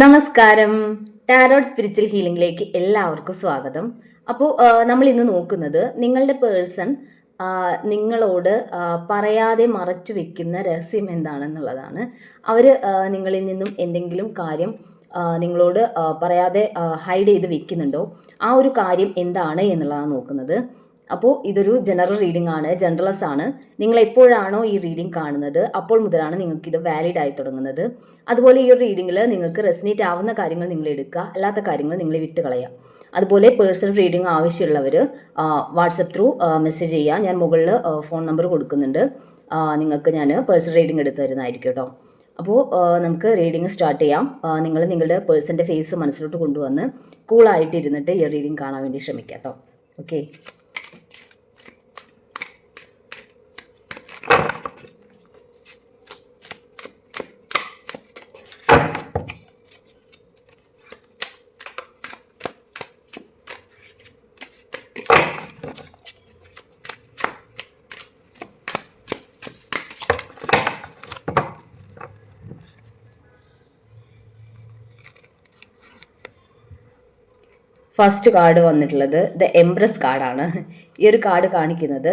നമസ്കാരം. Tarot spiritual ഹീലിംഗിലേക്ക് എല്ലാവർക്കും സ്വാഗതം. അപ്പോൾ നമ്മൾ ഇന്ന് നോക്കുന്നത് നിങ്ങളുടെ പേഴ്സൺ നിങ്ങളോട് പറയാതെ മറച്ചു വെക്കുന്ന രഹസ്യം എന്താണെന്നുള്ളതാണ്. അവർ നിങ്ങളിൽ നിന്നും എന്തെങ്കിലും കാര്യം നിങ്ങളോട് പറയാതെ ഹൈഡ് ചെയ്ത് വെക്കുന്നുണ്ടോ? ആ ഒരു കാര്യം എന്താണ് എന്നുള്ളതാണ് നോക്കുന്നത്. അപ്പോൾ ഇതൊരു ജനറൽ റീഡിംഗ് ആണ്, ജനറലസ് ആണ്. നിങ്ങൾ എപ്പോഴാണോ ഈ റീഡിംഗ് കാണുന്നത് അപ്പോൾ മുതലാണ് നിങ്ങൾക്ക് ഇത് വാലിഡ് ആയി തുടങ്ങുന്നത്. അതുപോലെ ഈ ഒരു റീഡിങ്ങിൽ നിങ്ങൾക്ക് റെസിനേറ്റ് ആവുന്ന കാര്യങ്ങൾ നിങ്ങൾ എടുക്കുക, അല്ലാത്ത കാര്യങ്ങൾ നിങ്ങൾ വിട്ട് കളയുക. അതുപോലെ പേഴ്സണൽ റീഡിംഗ് ആവശ്യമുള്ളവർ വാട്സപ്പ് ത്രൂ മെസ്സേജ് ചെയ്യുക. ഞാൻ മുകളിൽ ഫോൺ നമ്പർ കൊടുക്കുന്നുണ്ട്. നിങ്ങൾക്ക് ഞാൻ പേഴ്സണൽ റീഡിംഗ് എടുത്തു തരുന്നതായിരിക്കും കേട്ടോ. അപ്പോൾ നമുക്ക് റീഡിംഗ് സ്റ്റാർട്ട് ചെയ്യാം. നിങ്ങൾ നിങ്ങളുടെ പേഴ്സൻ്റെ ഫേസ് മനസ്സിലോട്ട് കൊണ്ടുവന്ന് കൂളായിട്ട് ഇരുന്നിട്ട് ഈ റീഡിംഗ് കാണാൻ വേണ്ടി ശ്രമിക്കാം കേട്ടോ. ഓക്കെ. ഫസ്റ്റ് കാർഡ് വന്നിട്ടുള്ളത് ദ എംപ്രസ് കാർഡാണ്. ഈ ഒരു കാർഡ് കാണിക്കുന്നത്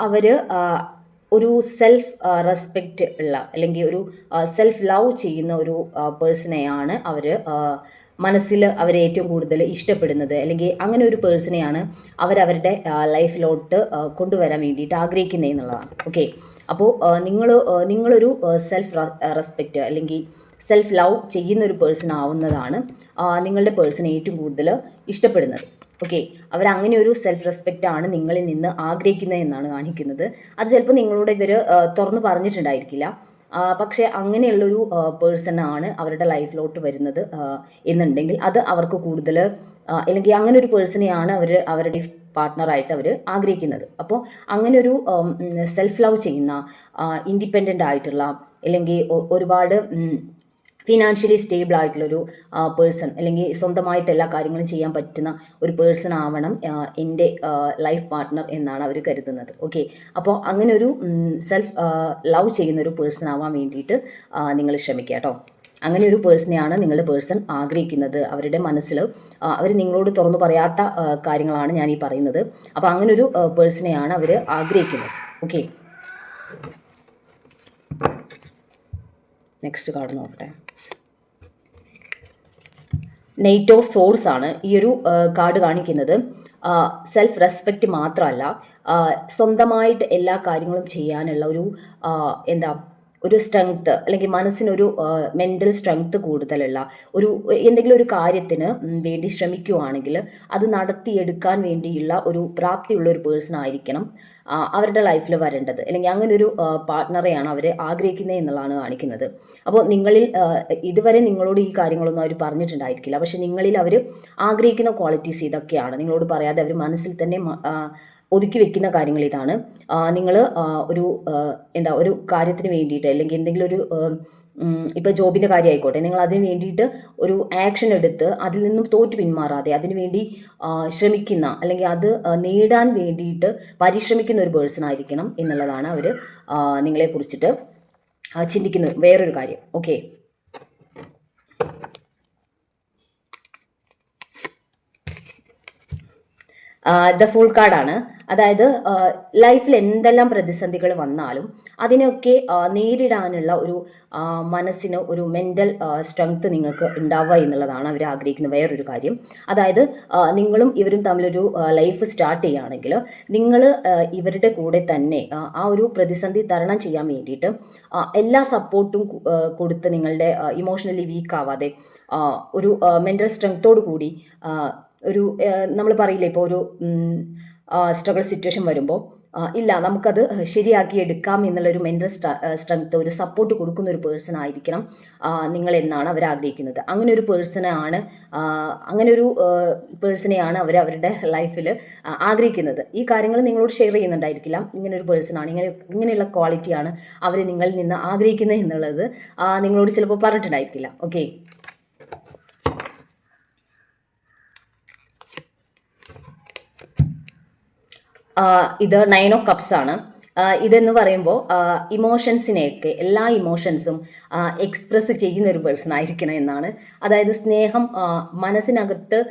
അവർ ഒരു സെൽഫ് റെസ്പെക്റ്റ് ഉള്ള അല്ലെങ്കിൽ ഒരു സെൽഫ് ലവ് ചെയ്യുന്ന ഒരു പേഴ്സണെയാണ് അവർ മനസ്സിൽ അവർ ഏറ്റവും കൂടുതൽ ഇഷ്ടപ്പെടുന്നത്, അല്ലെങ്കിൽ അങ്ങനെ ഒരു പേഴ്സണെയാണ് അവരവരുടെ ലൈഫിലോട്ട് കൊണ്ടുവരാൻ വേണ്ടിയിട്ട് ആഗ്രഹിക്കുന്നത് എന്നുള്ളതാണ്. ഓക്കെ. അപ്പോൾ നിങ്ങളൊരു സെൽഫ് റെസ്പെക്റ്റ് അല്ലെങ്കിൽ സെൽഫ് ലവ് ചെയ്യുന്ന ഒരു പേഴ്സൺ ആവുന്നതാണ് നിങ്ങളുടെ പേഴ്സൺ ഏറ്റവും കൂടുതൽ ഇഷ്ടപ്പെടുന്നത്. ഓക്കെ. അവരങ്ങനെ ഒരു സെൽഫ് റെസ്പെക്റ്റ് ആണ് നിങ്ങളിൽ നിന്ന് ആഗ്രഹിക്കുന്നത് എന്നാണ് കാണിക്കുന്നത്. അത് ചിലപ്പോൾ നിങ്ങളോട് ഇവർ തുറന്നു പറഞ്ഞിട്ടുണ്ടായിരിക്കില്ല, പക്ഷേ അങ്ങനെയുള്ളൊരു പേഴ്സൺ ആണ് അവരുടെ ലൈഫിലോട്ട് വരുന്നത് എന്നുണ്ടെങ്കിൽ അത് അവർക്ക് കൂടുതൽ അല്ലെങ്കിൽ അങ്ങനെ ഒരു പേഴ്സണെയാണ് അവരുടെ പാർട്ട്ണറായിട്ട് അവർ ആഗ്രഹിക്കുന്നത്. അപ്പോൾ അങ്ങനെ ഒരു സെൽഫ് ലവ് ചെയ്യുന്ന ഇൻഡിപെൻഡൻ്റ് ആയിട്ടുള്ള അല്ലെങ്കിൽ ഒരുപാട് ഫിനാൻഷ്യലി സ്റ്റേബിൾ ആയിട്ടുള്ളൊരു പേഴ്സൺ, അല്ലെങ്കിൽ സ്വന്തമായിട്ട് എല്ലാ കാര്യങ്ങളും ചെയ്യാൻ പറ്റുന്ന ഒരു പേഴ്സൺ ആവണം എൻ്റെ ലൈഫ് പാർട്ട്ണർ എന്നാണ് അവർ കരുതുന്നത്. ഓക്കെ. അപ്പോൾ അങ്ങനെ ഒരു സെൽഫ് ലവ് ചെയ്യുന്നൊരു പേഴ്സൺ ആവാൻ വേണ്ടിയിട്ട് നിങ്ങൾ ശ്രമിക്കുക കേട്ടോ. അങ്ങനെ ഒരു പേഴ്സണെയാണ് നിങ്ങളുടെ പേഴ്സൺ ആഗ്രഹിക്കുന്നത്. അവരുടെ മനസ്സിൽ അവർ നിങ്ങളോട് തുറന്നു പറയാത്ത കാര്യങ്ങളാണ് ഞാൻ ഈ പറയുന്നത്. അപ്പോൾ അങ്ങനെ ഒരു പേഴ്സണെയാണ് അവർ ആഗ്രഹിക്കുന്നത്. ഓക്കെ. നെക്സ്റ്റ് കാർഡ് നോക്കട്ടെ. നൈറ്റ് ഓഫ് സോർഡ്സ് ആണ് ഈ ഒരു കാർഡ് കാണിക്കുന്നത്. സെൽഫ് റെസ്പെക്റ്റ് മാത്രമല്ല, സ്വന്തമായിട്ട് എല്ലാ കാര്യങ്ങളും ചെയ്യാനുള്ള ഒരു സ്ട്രെങ്ത്ത്, അല്ലെങ്കിൽ മനസ്സിനൊരു മെൻ്റൽ സ്ട്രെങ്ത്ത് കൂടുതലുള്ള എന്തെങ്കിലും ഒരു കാര്യത്തിന് വേണ്ടി ശ്രമിക്കുകയാണെങ്കിൽ അത് നടത്തിയെടുക്കാൻ വേണ്ടിയുള്ള ഒരു പ്രാപ്തിയുള്ള ഒരു പേഴ്സൺ ആയിരിക്കണം അവരുടെ ലൈഫിൽ വരേണ്ടത്, അല്ലെങ്കിൽ അങ്ങനെ ഒരു പാർട്ട്ണറെയാണ് അവർ ആഗ്രഹിക്കുന്നത് എന്നുള്ളതാണ് കാണിക്കുന്നത്. അപ്പോൾ നിങ്ങളിൽ ഇതുവരെ നിങ്ങളോട് ഈ കാര്യങ്ങളൊന്നും അവർ പറഞ്ഞിട്ടുണ്ടായിരിക്കില്ല, പക്ഷെ നിങ്ങളിൽ അവർ ആഗ്രഹിക്കുന്ന ക്വാളിറ്റീസ് ഇതൊക്കെയാണ്. നിങ്ങളോട് പറയാതെ അവർ മനസ്സിൽ തന്നെ ഒതുക്കി വെക്കുന്ന കാര്യങ്ങൾ ഇതാണ്. നിങ്ങൾ ഒരു കാര്യത്തിന് വേണ്ടിയിട്ട്, അല്ലെങ്കിൽ എന്തെങ്കിലും ഒരു ഇപ്പോൾ ജോബിൻ്റെ കാര്യം ആയിക്കോട്ടെ, നിങ്ങൾ അതിന് വേണ്ടിയിട്ട് ഒരു ആക്ഷൻ എടുത്ത് അതിൽ നിന്നും തോറ്റു പിന്മാറാതെ അതിന് വേണ്ടി ശ്രമിക്കുന്ന, അല്ലെങ്കിൽ അത് നേടാൻ വേണ്ടിയിട്ട് പരിശ്രമിക്കുന്ന ഒരു പേഴ്സൺ ആയിരിക്കണം എന്നുള്ളതാണ് അവർ നിങ്ങളെക്കുറിച്ചിട്ട് ചിന്തിക്കുന്നത് വേറൊരു കാര്യം. ഓക്കെ. ദ ഫുൾ കാർഡാണ്. അതായത് ലൈഫിൽ എന്തെല്ലാം പ്രതിസന്ധികൾ വന്നാലും അതിനൊക്കെ നേരിടാനുള്ള ഒരു മനസ്സിന് ഒരു മെൻ്റൽ സ്ട്രെങ്ത്ത് നിങ്ങൾക്ക് ഉണ്ടാവുക എന്നുള്ളതാണ് അവർ ആഗ്രഹിക്കുന്ന വേറൊരു കാര്യം. അതായത് നിങ്ങളും ഇവരും തമ്മിലൊരു ലൈഫ് സ്റ്റാർട്ട് ചെയ്യുകയാണെങ്കിൽ നിങ്ങൾ ഇവരുടെ കൂടെ തന്നെ ആ ഒരു പ്രതിസന്ധി തരണം ചെയ്യാൻ വേണ്ടിയിട്ട് എല്ലാ സപ്പോർട്ടും കൊടുത്ത് നിങ്ങളുടെ ഇമോഷണലി വീക്ക് ആവാതെ ഒരു മെൻ്റൽ സ്ട്രെങ്ത്തോടു കൂടി നമ്മൾ പറയില്ലേ, ഇപ്പോൾ ഒരു സ്ട്രഗിൾ സിറ്റുവേഷൻ വരുമ്പോൾ ഇല്ല നമുക്കത് ശരിയാക്കി എടുക്കാം എന്നുള്ളൊരു മെൻ്റൽ സ്ട്രെങ്ത്ത്, ഒരു സപ്പോർട്ട് കൊടുക്കുന്ന ഒരു പേഴ്സൺ ആയിരിക്കണം നിങ്ങൾ എന്നാണ് അവർ ആഗ്രഹിക്കുന്നത്. അങ്ങനെ ഒരു പേഴ്സണെയാണ് അവർ അവരുടെ ലൈഫിൽ ആഗ്രഹിക്കുന്നത്. ഈ കാര്യങ്ങൾ നിങ്ങളോട് ഷെയർ ചെയ്യുന്നുണ്ടായിരിക്കില്ല. ഇങ്ങനൊരു പേഴ്സണാണ്, ഇങ്ങനെയുള്ള ക്വാളിറ്റിയാണ് അവർ നിങ്ങളിൽ നിന്ന് ആഗ്രഹിക്കുന്നത് എന്നുള്ളത് നിങ്ങളോട് ചിലപ്പോൾ പറഞ്ഞിട്ടുണ്ടായിരിക്കില്ല. ഓക്കെ. ഇത് 9 ഓഫ് കപ്സ് ആണ്. ഇതെന്ന് പറയുമ്പോൾ ഇമോഷൻസിനെയൊക്കെ എല്ലാ ഇമോഷൻസും എക്സ്പ്രസ് ചെയ്യുന്ന ഒരു പേഴ്സൺ ആയിരിക്കണം എന്നാണ്. അതായത് സ്നേഹം മനസ്സിനകത്ത്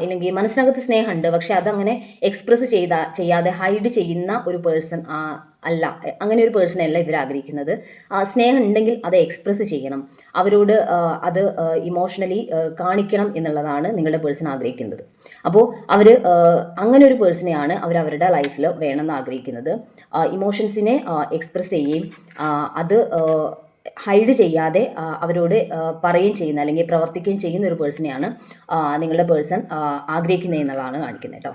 ഇല്ലെങ്കിൽ മനസ്സിനകത്ത് സ്നേഹമുണ്ട്, പക്ഷെ അതങ്ങനെ എക്സ്പ്രസ് ചെയ്യാതെ ഹൈഡ് ചെയ്യുന്ന ഒരു പേഴ്സൺ അല്ല. അങ്ങനെ ഒരു പേഴ്സണെ അല്ല ഇവർ ആഗ്രഹിക്കുന്നത്. സ്നേഹം ഉണ്ടെങ്കിൽ അത് എക്സ്പ്രസ് ചെയ്യണം, അവരോട് അത് ഇമോഷണലി കാണിക്കണം എന്നുള്ളതാണ് നിങ്ങളുടെ പേഴ്സൺ ആഗ്രഹിക്കുന്നത്. അപ്പോൾ അവർ അങ്ങനെ ഒരു പേഴ്സണെയാണ് അവരുടെ ലൈഫിൽ വേണമെന്ന് ആഗ്രഹിക്കുന്നത്. ഇമോഷൻസിനെ എക്സ്പ്രസ് ചെയ്യുകയും അത് ഹൈഡ് ചെയ്യാതെ അവരോട് പറയുകയും ചെയ്യുന്ന അല്ലെങ്കിൽ പ്രവർത്തിക്കുകയും ചെയ്യുന്ന ഒരു പേഴ്സണെയാണ് നിങ്ങളുടെ പേഴ്സൺ ആഗ്രഹിക്കുന്നത് എന്നുള്ളതാണ് കാണിക്കുന്നത് കേട്ടോ.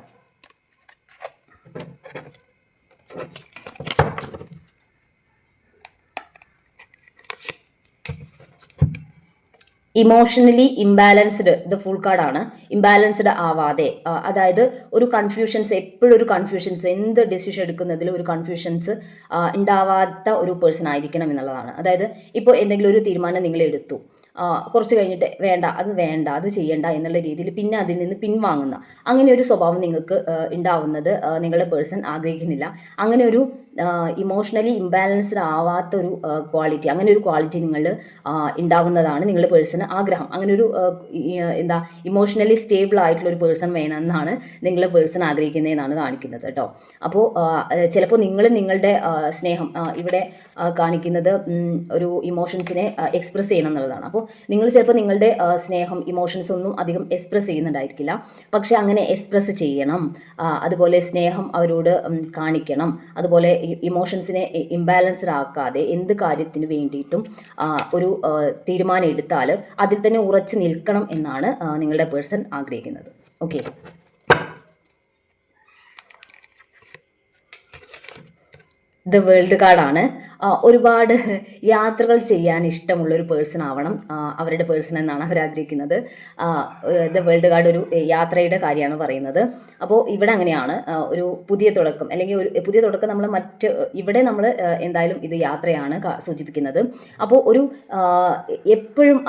ഇമോഷണലി ഇംബാലൻസ്ഡ് ഇത് ഫുൾ കാർഡാണ്. ഇംബാലൻസ്ഡ് ആവാതെ, അതായത് ഒരു കൺഫ്യൂഷൻസ്, എപ്പോഴും ഒരു കൺഫ്യൂഷൻസ്, എന്ത് ഡിസിഷൻ എടുക്കുന്നതിൽ ഒരു കൺഫ്യൂഷൻസ് ഉണ്ടാവാത്ത ഒരു പേഴ്സൺ ആയിരിക്കണം എന്നുള്ളതാണ്. അതായത് ഇപ്പോൾ എന്തെങ്കിലും ഒരു തീരുമാനം നിങ്ങൾ എടുത്തു, കുറച്ച് കഴിഞ്ഞിട്ട് വേണ്ട അത് ചെയ്യണ്ട എന്നുള്ള രീതിയിൽ പിന്നെ അതിൽ നിന്ന് പിൻവാങ്ങുന്ന അങ്ങനെ ഒരു സ്വഭാവം നിങ്ങൾക്ക് ഉണ്ടാവുന്നത് നിങ്ങളുടെ പേഴ്സൺ ആഗ്രഹിക്കുന്നില്ല. അങ്ങനെ ഒരു ഇമോഷണലി ഇംബാലൻസ്ഡ് ആവാത്തൊരു ക്വാളിറ്റി, അങ്ങനെ ഒരു ക്വാളിറ്റി നിങ്ങൾ ഉണ്ടാവുന്നതാണ് നിങ്ങളുടെ പേഴ്സണ് ആഗ്രഹം. അങ്ങനെ ഒരു എന്താ ഇമോഷണലി സ്റ്റേബിൾ ആയിട്ടുള്ള ഒരു പേഴ്സൺ വേണമെന്നാണ് നിങ്ങളുടെ പേഴ്സൺ ആഗ്രഹിക്കുന്നതെന്നാണ് കാണിക്കുന്നത് കേട്ടോ. അപ്പോൾ ചിലപ്പോൾ നിങ്ങളുടെ സ്നേഹം ഇവിടെ കാണിക്കുന്നത് ഒരു ഇമോഷൻസിനെ എക്സ്പ്രസ് ചെയ്യണം എന്നുള്ളതാണ്. അപ്പോൾ നിങ്ങൾ ചിലപ്പോൾ നിങ്ങളുടെ സ്നേഹം ഇമോഷൻസ് ഒന്നും അധികം എക്സ്പ്രസ് ചെയ്യുന്നുണ്ടായിരിക്കില്ല, പക്ഷെ അങ്ങനെ എക്സ്പ്രസ് ചെയ്യണം. അതുപോലെ സ്നേഹം അവരോട് കാണിക്കണം. അതുപോലെ ഇമോഷൻസിനെ ഇംബാലൻസ്ഡ് ആക്കാതെ എന്ത് കാര്യത്തിന് വേണ്ടിയിട്ടും ഒരു തീരുമാനം എടുത്താൽ അതിൽ തന്നെ ഉറച്ചു നിൽക്കണം എന്നാണ് നിങ്ങളുടെ പേഴ്സൺ ആഗ്രഹിക്കുന്നത്. ഓക്കെ, ദ വേൾഡ് കാർഡാണ്. ഒരുപാട് യാത്രകൾ ചെയ്യാൻ ഇഷ്ടമുള്ളൊരു പേഴ്സൺ ആവണം അവരുടെ പേഴ്സൺ എന്നാണ് അവർ ആഗ്രഹിക്കുന്നത്. ദ വേൾഡ് കാർഡ് ഒരു യാത്രയുടെ കാര്യമാണ് പറയുന്നത്. അപ്പോൾ ഇവിടെ അങ്ങനെയാണ് ഒരു പുതിയ തുടക്കം, അല്ലെങ്കിൽ ഒരു പുതിയ തുടക്കം ഇവിടെ നമ്മൾ എന്തായാലും ഇത് യാത്രയാണ് സൂചിപ്പിക്കുന്നത്. അപ്പോൾ ഒരു എപ്പോഴും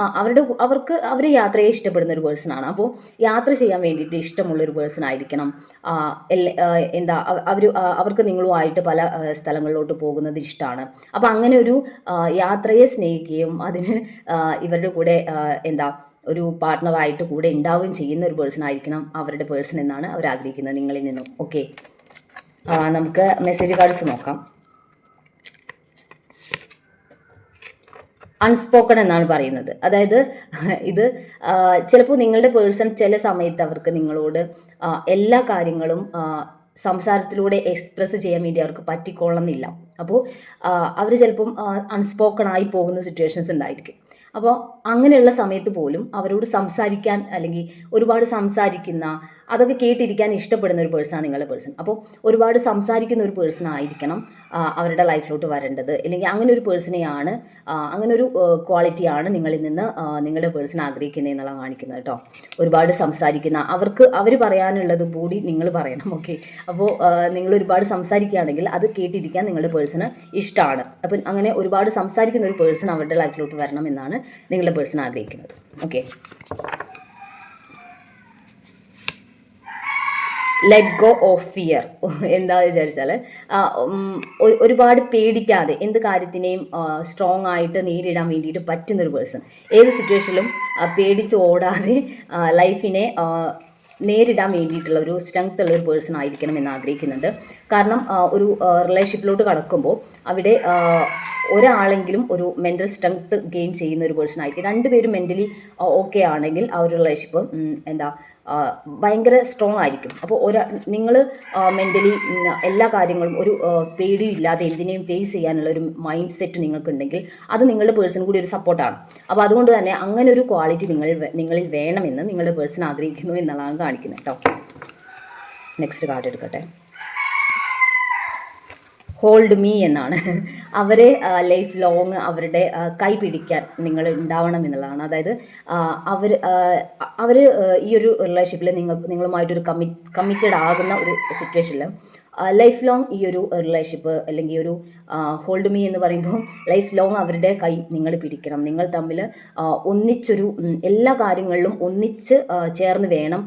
അവർ യാത്രയെ ഇഷ്ടപ്പെടുന്ന ഒരു പേഴ്സൺ ആണ്. അപ്പോൾ യാത്ര ചെയ്യാൻ വേണ്ടിയിട്ട് ഇഷ്ടമുള്ളൊരു പേഴ്സൺ ആയിരിക്കണം. അവർക്ക് നിങ്ങളുമായിട്ട് പല സ്ഥലങ്ങളിലോട്ട് പോകുന്നത് ഇഷ്ടമാണ്. അപ്പോൾ അങ്ങനെ ഒരു യാത്രയെ സ്നേഹിക്കുകയും അതിന് ഇവരുടെ കൂടെ ഒരു പാർട്ട്ണറായിട്ട് കൂടെ ഉണ്ടാവുകയും ചെയ്യുന്ന ഒരു പേഴ്സൺ ആയിരിക്കണം അവരുടെ പേഴ്സൺ എന്നാണ് അവർ ആഗ്രഹിക്കുന്നത് നിങ്ങളിൽ നിന്നും. ഓക്കെ, നമുക്ക് മെസ്സേജ് കാർഡ്സ് നോക്കാം. അൺസ്പോക്കൺ എന്നാണ് പറയുന്നത്. അതായത് ഇത് ചിലപ്പോൾ നിങ്ങളുടെ പേഴ്സൺ ചില സമയത്ത് അവർക്ക് നിങ്ങളോട് എല്ലാ കാര്യങ്ങളും സംസാരത്തിലൂടെ എക്സ്പ്രസ് ചെയ്യാൻ വേണ്ടി അവർക്ക് പറ്റിക്കൊള്ളുന്നില്ല. അപ്പോൾ അവർ ചിലപ്പം അൺസ്പോക്കൺ ആയി പോകുന്ന സിറ്റുവേഷൻസ് ഉണ്ടായിരിക്കും. അപ്പോൾ അങ്ങനെയുള്ള സമയത്ത് പോലും അവരോട് സംസാരിക്കാൻ, അല്ലെങ്കിൽ ഒരുപാട് സംസാരിക്കുന്ന, അതൊക്കെ കേട്ടിരിക്കാൻ ഇഷ്ടപ്പെടുന്ന ഒരു പേഴ്സണാണ് നിങ്ങളുടെ പേഴ്സൺ. അപ്പോൾ ഒരുപാട് സംസാരിക്കുന്ന ഒരു പേഴ്സൺ ആയിരിക്കണം അവരുടെ ലൈഫിലോട്ട് വരേണ്ടത്. അല്ലെങ്കിൽ അങ്ങനെ ഒരു പേഴ്സണെയാണ്, അങ്ങനെ ഒരു ക്വാളിറ്റിയാണ് നിങ്ങളിൽ നിന്ന് നിങ്ങളുടെ പേഴ്സൺ ആഗ്രഹിക്കുന്നത് എന്നുള്ള കാണിക്കുന്നത് കേട്ടോ. ഒരുപാട് സംസാരിക്കുന്ന, അവർ പറയാനുള്ളത് കൂടി നിങ്ങൾ പറയണം. ഓക്കെ, അപ്പോൾ നിങ്ങൾ ഒരുപാട് സംസാരിക്കുകയാണെങ്കിൽ അത് കേട്ടിരിക്കാൻ നിങ്ങളുടെ പേഴ്സണ് ഇഷ്ടമാണ്. അപ്പം അങ്ങനെ ഒരുപാട് സംസാരിക്കുന്ന ഒരു പേഴ്സൺ അവരുടെ ലൈഫിലോട്ട് വരണം എന്നാണ് നിങ്ങളുടെ പേഴ്സൺ ആഗ്രഹിക്കുന്നത്. Okay, let go of fear. എന്താ വിചാരിച്ചാൽ ഒരുപാട് പേടിക്കാതെ എന്ത് കാര്യത്തിനെയും സ്ട്രോങ് ആയിട്ട് നേരിടാൻ വേണ്ടിയിട്ട് പറ്റുന്നൊരു പേഴ്സൺ. ഏത് സിറ്റുവേഷനിലും പേടിച്ച് ഓടാതെ ലൈഫിനെ നേരിടാൻ വേണ്ടിയിട്ടുള്ള ഒരു സ്ട്രെങ്ത് ഉള്ള ഒരു പേഴ്സൺ ആയിരിക്കണം എന്ന് ആഗ്രഹിക്കുന്നുണ്ട്. കാരണം ഒരു റിലേഷൻഷിപ്പിലോട്ട് കടക്കുമ്പോൾ അവിടെ ഒരാളെങ്കിലും ഒരു മെൻ്റൽ സ്ട്രെങ്ത് ഗെയിൻ ചെയ്യുന്ന ഒരു പേഴ്സൺ ആയിരിക്കും. രണ്ടുപേരും മെൻ്റലി ഓക്കെ ആണെങ്കിൽ ആ ഒരു റിലേഷൻഷിപ്പ് ഭയങ്കര സ്ട്രോങ് ആയിരിക്കും. അപ്പോൾ നിങ്ങൾ മെൻ്റലി എല്ലാ കാര്യങ്ങളും ഒരു പേടിയും ഇല്ലാതെ എന്തിനേയും ഫേസ് ചെയ്യാനുള്ള ഒരു മൈൻഡ് സെറ്റ് നിങ്ങൾക്കുണ്ടെങ്കിൽ അത് നിങ്ങളുടെ പേഴ്സൺ കൂടി ഒരു സപ്പോർട്ടാണ്. അപ്പോൾ അതുകൊണ്ട് തന്നെ അങ്ങനെ ഒരു ക്വാളിറ്റി നിങ്ങളിൽ വേണമെന്ന് നിങ്ങളുടെ പേഴ്സൺ ആഗ്രഹിക്കുന്നു എന്നുള്ളതാണ് കാണിക്കുന്നത് കേട്ടോ. നെക്സ്റ്റ് കാർഡ് എടുക്കട്ടെ. ഹോൾഡ് മീ എന്നാണ്. അവരെ ലൈഫ് ലോങ് അവരുടെ കൈ പിടിക്കാൻ നിങ്ങൾ ഉണ്ടാവണം എന്നുള്ളതാണ്. അതായത് അവർ ഈ ഒരു റിലേഷൻഷിപ്പിൽ നിങ്ങളുമായിട്ടൊരു കമ്മിറ്റഡ് ആകുന്ന ഒരു സിറ്റുവേഷനിൽ ലൈഫ് ലോങ് ഈ ഒരു റിലേഷൻഷിപ്പ് അല്ലെങ്കിൽ ഒരു ഹോൾഡ് മീ എന്ന് പറയുമ്പോൾ ലൈഫ് ലോങ് അവരുടെ കൈ നിങ്ങൾ പിടിക്കണം. നിങ്ങൾ തമ്മിൽ ഒന്നിച്ചൊരു എല്ലാ കാര്യങ്ങളിലും ഒന്നിച്ച് ചേർന്ന് വേണം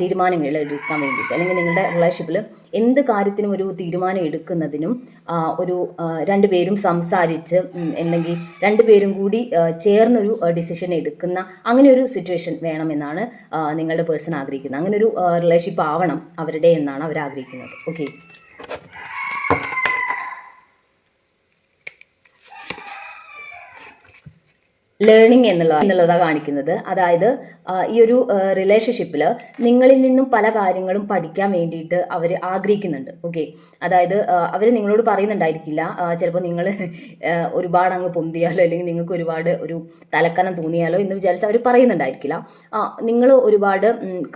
തീരുമാനങ്ങൾ എടുക്കാൻ വേണ്ടിയിട്ട്. അല്ലെങ്കിൽ നിങ്ങളുടെ റിലേഷൻഷിപ്പിൽ എന്ത് കാര്യത്തിനും ഒരു തീരുമാനം എടുക്കുന്നതിനും ഒരു രണ്ടുപേരും സംസാരിച്ച് അല്ലെങ്കിൽ രണ്ടുപേരും കൂടി ചേർന്നൊരു ഡിസിഷൻ എടുക്കുന്ന അങ്ങനെ ഒരു സിറ്റുവേഷൻ വേണമെന്നാണ് നിങ്ങളുടെ പേഴ്സൺ ആഗ്രഹിക്കുന്നത്. അങ്ങനെ ഒരു റിലേഷൻഷിപ്പ് ആവണം അവരുടെ എന്നാണ് അവർ ആഗ്രഹിക്കുന്നത്. ഓക്കെ, ലേണിംഗ് എന്നുള്ളതാണ് കാണിക്കുന്നത്. അതായത് ഈ ഒരു റിലേഷൻഷിപ്പിൽ നിങ്ങളിൽ നിന്നും പല കാര്യങ്ങളും പഠിക്കാൻ വേണ്ടിയിട്ട് അവർ ആഗ്രഹിക്കുന്നുണ്ട്. ഓക്കെ, അതായത് അവർ നിങ്ങളോട് പറയുന്നുണ്ടായിരിക്കില്ല, ചിലപ്പോൾ നിങ്ങൾ ഒരുപാട് അങ്ങ് പൊന്തിയാലോ അല്ലെങ്കിൽ നിങ്ങൾക്ക് ഒരുപാട് ഒരു തലക്കനം തോന്നിയാലോ എന്ന് വിചാരിച്ച് അവർ പറയുന്നുണ്ടായിരിക്കില്ല. നിങ്ങൾ ഒരുപാട്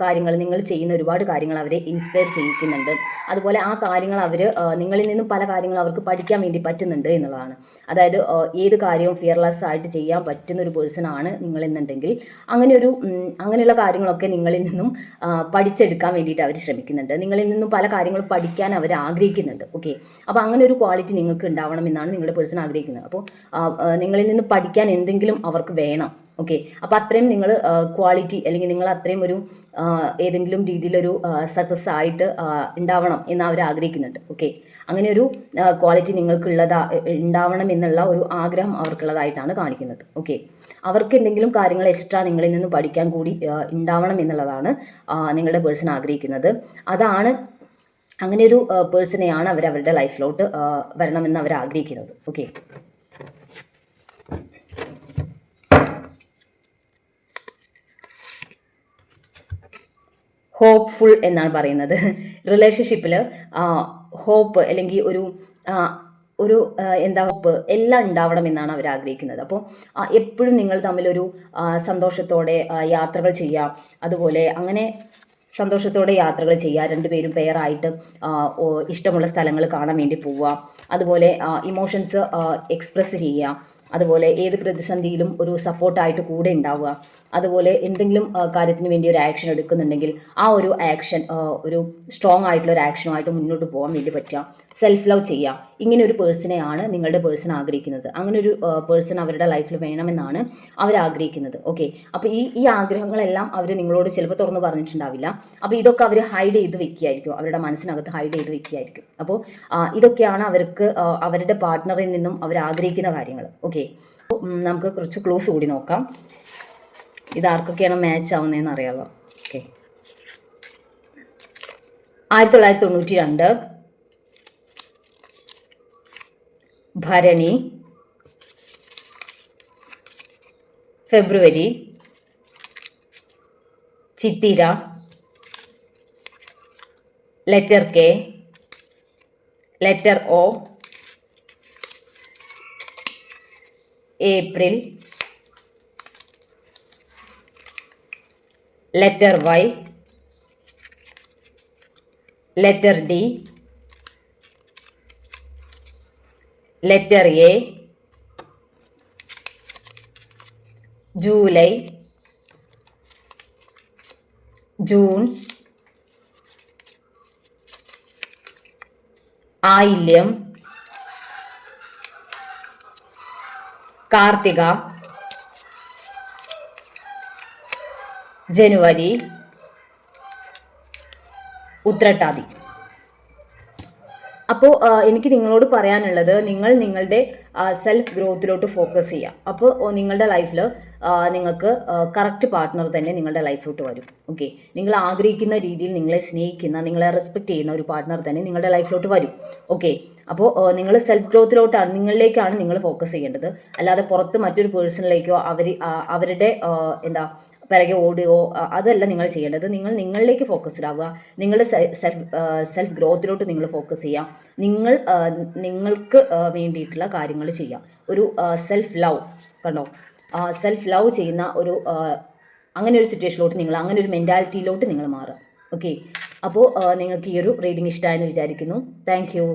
കാര്യങ്ങൾ, നിങ്ങൾ ചെയ്യുന്ന ഒരുപാട് കാര്യങ്ങൾ അവരെ ഇൻസ്പയർ ചെയ്യിക്കുന്നുണ്ട്. അതുപോലെ ആ കാര്യങ്ങൾ അവർ നിങ്ങളിൽ നിന്നും പല കാര്യങ്ങൾ അവർക്ക് പഠിക്കാൻ വേണ്ടി പറ്റുന്നുണ്ട് എന്നുള്ളതാണ്. അതായത് ഏത് കാര്യവും ഫിയർലെസ് ആയിട്ട് ചെയ്യാൻ പറ്റുന്ന ഒരു പേഴ്സൺ ആണ് നിങ്ങളെന്നുണ്ടെങ്കിൽ അങ്ങനെയുള്ള കാര്യങ്ങളൊക്കെ നിങ്ങളിൽ നിന്നും പഠിച്ചെടുക്കാൻ വേണ്ടിയിട്ട് അവർ ശ്രമിക്കുന്നുണ്ട്. നിങ്ങളിൽ നിന്നും പല കാര്യങ്ങളും പഠിക്കാൻ അവർ ആഗ്രഹിക്കുന്നുണ്ട്. ഓക്കെ, അപ്പോൾ അങ്ങനെ ഒരു ക്വാളിറ്റി നിങ്ങൾക്ക് ഉണ്ടാവണം എന്നാണ് നിങ്ങളുടെ പേഴ്സൺ ആഗ്രഹിക്കുന്നത്. അപ്പോൾ നിങ്ങളിൽ നിന്ന് പഠിക്കാൻ എന്തെങ്കിലും അവർക്ക് വേണം. ഓക്കെ, അപ്പോൾ അത്രയും നിങ്ങൾ ക്വാളിറ്റി അല്ലെങ്കിൽ നിങ്ങൾ അത്രയും ഒരു ഏതെങ്കിലും രീതിയിലൊരു സക്സസ് ആയിട്ട് ഉണ്ടാവണം എന്ന് അവർ ആഗ്രഹിക്കുന്നുണ്ട്. ഓക്കെ, അങ്ങനെ ഒരു ക്വാളിറ്റി ഉണ്ടാവണം എന്നുള്ള ഒരു ആഗ്രഹം അവർക്കുള്ളതായിട്ടാണ് കാണിക്കുന്നത്. ഓക്കെ, അവർക്ക് എന്തെങ്കിലും കാര്യങ്ങൾ എക്സ്ട്രാ നിങ്ങളിൽ നിന്ന് പഠിക്കാൻ കൂടി ഉണ്ടാവണം എന്നുള്ളതാണ് നിങ്ങളുടെ പേഴ്സൺ ആഗ്രഹിക്കുന്നത്. അതാണ് അങ്ങനെ ഒരു പേഴ്സണെയാണ് അവരുടെ ലൈഫിലോട്ട് വരണമെന്ന് അവർ ആഗ്രഹിക്കുന്നത്. ഓക്കെ, ഹോപ്പ്ഫുൾ എന്നാണ് പറയുന്നത്. റിലേഷൻഷിപ്പിൽ ഹോപ്പ് അല്ലെങ്കിൽ ഒരു ഹോപ്പ് എല്ലാം ഉണ്ടാവണം എന്നാണ് അവർ ആഗ്രഹിക്കുന്നത്. അപ്പോൾ എപ്പോഴും നിങ്ങൾ തമ്മിലൊരു സന്തോഷത്തോടെ യാത്രകൾ ചെയ്യാം. അതുപോലെ അങ്ങനെ സന്തോഷത്തോടെ യാത്രകൾ ചെയ്യുക, രണ്ടുപേരും പെയറായിട്ട് ഇഷ്ടമുള്ള സ്ഥലങ്ങൾ കാണാൻ വേണ്ടി പോവുക, അതുപോലെ ഇമോഷൻസ് എക്സ്പ്രസ് ചെയ്യുക, അതുപോലെ ഏത് പ്രതിസന്ധിയിലും ഒരു സപ്പോർട്ടായിട്ട് കൂടെ ഉണ്ടാവുക, അതുപോലെ എന്തെങ്കിലും കാര്യത്തിന് വേണ്ടി ഒരു ആക്ഷൻ എടുക്കുന്നുണ്ടെങ്കിൽ ആ ഒരു ആക്ഷൻ ഒരു സ്ട്രോങ് ആയിട്ടുള്ള ഒരു ആക്ഷനുമായിട്ട് മുന്നോട്ട് പോകാൻ വേണ്ടി പറ്റുക, സെൽഫ് ലവ് ചെയ്യുക. ഇങ്ങനെ ഒരു പേഴ്സണെയാണ് നിങ്ങളുടെ പേഴ്സൺ ആഗ്രഹിക്കുന്നത്. അങ്ങനെ ഒരു പേഴ്സൺ അവരുടെ ലൈഫിൽ വേണമെന്നാണ് അവർ ആഗ്രഹിക്കുന്നത്. ഓക്കെ, അപ്പോൾ ഈ ആഗ്രഹങ്ങളെല്ലാം അവർ നിങ്ങളോട് ചിലപ്പോൾ തുറന്ന് പറഞ്ഞിട്ടുണ്ടാവില്ല. അപ്പോൾ ഇതൊക്കെ അവർ ഹൈഡ് ചെയ്ത് വെക്കുകയായിരിക്കും, അവരുടെ മനസ്സിനകത്ത് ഹൈഡ് ചെയ്ത് വെക്കുകയായിരിക്കും. അപ്പോൾ ഇതൊക്കെയാണ് അവർക്ക് അവരുടെ പാർട്ട്ണറിൽ നിന്നും അവർ ആഗ്രഹിക്കുന്ന കാര്യങ്ങൾ. ഓക്കെ, നമുക്ക് കുറച്ച് ക്ലോസ് കൂടി നോക്കാം. ഇതാർക്കൊക്കെയാണ് മാച്ച് ആവുന്നതെന്ന് അറിയാമല്ലോ. ഓക്കെ, 1992 ഭരണി, ഫെബ്രുവരി, ചിത്തിര, letter K, letter O, April, letter Y, letter D, letter A, July, June, ആയില്യം, കാർത്തിക, ജനുവരി, ഉത്രട്ടാതി. അപ്പോൾ എനിക്ക് നിങ്ങളോട് പറയാനുള്ളത്, നിങ്ങൾ നിങ്ങളുടെ സെൽഫ് ഗ്രോത്തിലോട്ട് ഫോക്കസ് ചെയ്യുക. അപ്പോൾ നിങ്ങളുടെ ലൈഫിൽ നിങ്ങൾക്ക് കറക്റ്റ് പാർട്ട്ണർ തന്നെ നിങ്ങളുടെ ലൈഫിലോട്ട് വരും. ഓക്കെ, നിങ്ങൾ ആഗ്രഹിക്കുന്ന രീതിയിൽ നിങ്ങളെ സ്നേഹിക്കുന്ന, നിങ്ങളെ റെസ്പെക്റ്റ് ചെയ്യുന്ന ഒരു പാർട്ട്ണർ തന്നെ നിങ്ങളുടെ ലൈഫിലോട്ട് വരും. ഓക്കെ, അപ്പോൾ നിങ്ങൾ സെൽഫ് ഗ്രോത്തിലോട്ടാണ്, നിങ്ങളിലേക്കാണ് നിങ്ങൾ ഫോക്കസ് ചെയ്യേണ്ടത്. അല്ലാതെ പുറത്ത് മറ്റൊരു പേഴ്സണിലേക്കോ അവരുടെ പിറകെ ഓടുകയോ അതല്ല നിങ്ങൾ ചെയ്യേണ്ടത്. നിങ്ങൾ നിങ്ങളിലേക്ക് ഫോക്കസ്ഡ് ആവുക, നിങ്ങളുടെ സെൽഫ് ഗ്രോത്തിലോട്ട് നിങ്ങൾ ഫോക്കസ് ചെയ്യുക, നിങ്ങൾക്ക് വേണ്ടിയിട്ടുള്ള കാര്യങ്ങൾ ചെയ്യുക. ഒരു സെൽഫ് ലവ് കണ്ടോ, സെൽഫ് ലവ് ചെയ്യുന്ന അങ്ങനെ ഒരു സിറ്റുവേഷനിലോട്ട് നിങ്ങൾ, അങ്ങനെ ഒരു മെൻറ്റാലിറ്റിയിലോട്ട് നിങ്ങൾ മാറുക. ഓക്കെ, അപ്പോൾ നിങ്ങൾക്ക് ഈ ഒരു റീഡിംഗ് ഇഷ്ടമായെന്ന് വിചാരിക്കുന്നു. Thank you.